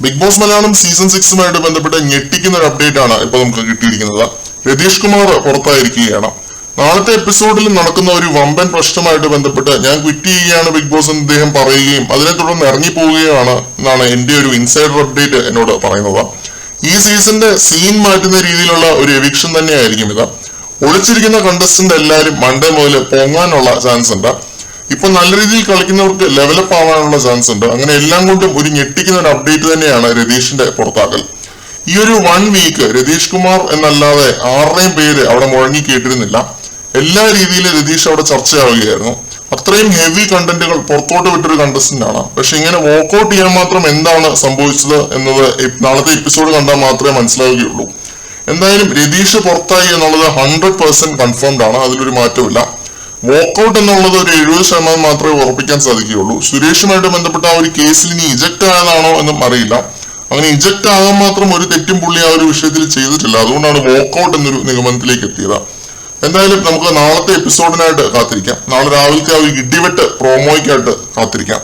Big boss Malayalam season 6 ബന്ധപ്പെട്ട് ഞെട്ടിക്കുന്ന ഒരു അപ്ഡേറ്റ് ആണ് ഇപ്പൊ നമുക്ക് കിട്ടിയിരിക്കുന്നത്. രതീഷ് കുമാർ പുറത്തായിരിക്കുകയാണ്. നാളത്തെ എപ്പിസോഡിൽ നടക്കുന്ന ഒരു വമ്പൻ പ്രശ്നമായിട്ട് ബന്ധപ്പെട്ട് ഞാൻ ക്വിറ്റ് ചെയ്യുകയാണ് ബിഗ് ബോസ് എന്ന് അദ്ദേഹം പറയുകയും അതിനെ തുടർന്ന് ഇറങ്ങിപ്പോവുകയാണ് എന്നാണ് എന്റെ ഒരു ഇൻസൈഡർ അപ്ഡേറ്റ് എന്നോട് പറയുന്നത്. ഈ സീസണിന്റെ സീൻ മാറ്റുന്ന രീതിയിലുള്ള ഒരു എവിക്ഷൻ തന്നെയായിരിക്കും ഇത്. ഒളിച്ചിരിക്കുന്ന കണ്ടസ്റ്റന്റ് എല്ലാവരും മൺഡേ മുതൽ പൊങ്ങാനുള്ള ചാൻസ് ഉണ്ട്. ഇപ്പൊ നല്ല രീതിയിൽ കളിക്കുന്നവർക്ക് ലെവലപ്പ് ആവാനുള്ള ചാൻസ് ഉണ്ട്. അങ്ങനെ എല്ലാം കൊണ്ടും ഒരു ഞെട്ടിക്കുന്ന ഒരു അപ്ഡേറ്റ് തന്നെയാണ് രതീഷിന്റെ പുറത്താക്കൽ. ഈ ഒരു 1 വീക്ക് രതീഷ് കുമാർ എന്നല്ലാതെ ആരുടെയും പേര് അവിടെ മുഴങ്ങി കേട്ടിരുന്നില്ല. എല്ലാ രീതിയിലും രതീഷ് അവിടെ ചർച്ചയാവുകയായിരുന്നു. അത്രയും ഹെവി കണ്ടന്റുകൾ പുറത്തോട്ട് വിട്ടൊരു കണ്ടസ്റ്റന്റ് ആണ്. പക്ഷെ ഇങ്ങനെ വോക്കൗട്ട് ചെയ്യാൻ മാത്രം എന്താണ് സംഭവിച്ചത് എന്നത് നാളത്തെ എപ്പിസോഡ് കണ്ടാൽ മാത്രമേ മനസ്സിലാവുകയുള്ളൂ. എന്തായാലും രതീഷ് പുറത്തായി എന്നുള്ളത് 100% കൺഫേംഡ് ആണ്. അതിലൊരു മാറ്റമില്ല. വോക്കൗട്ട് എന്നുള്ളത് ഒരു 70% മാത്രമേ ഉറപ്പിക്കാൻ സാധിക്കുകയുള്ളൂ. സുരേഷുമായിട്ട് ബന്ധപ്പെട്ട ആ ഒരു കേസിൽ ഇനി ഇജക്ട് ആയതാണോ എന്നും അറിയില്ല. അങ്ങനെ ഇജക്ട് ആകാൻ മാത്രം ഒരു തെറ്റും പുള്ളി ആ ഒരു വിഷയത്തിൽ ചെയ്തിട്ടില്ല. അതുകൊണ്ടാണ് വോക്കൗട്ട് എന്നൊരു നിഗമനത്തിലേക്ക് എത്തിയത്. എന്തായാലും നമുക്ക് നാളത്തെ എപ്പിസോഡിനായിട്ട് കാത്തിരിക്കാം. നാളെ രാവിലത്തെ ആ ഒരു ഇടിവെട്ട് പ്രോമോയ്ക്കായിട്ട് കാത്തിരിക്കാം.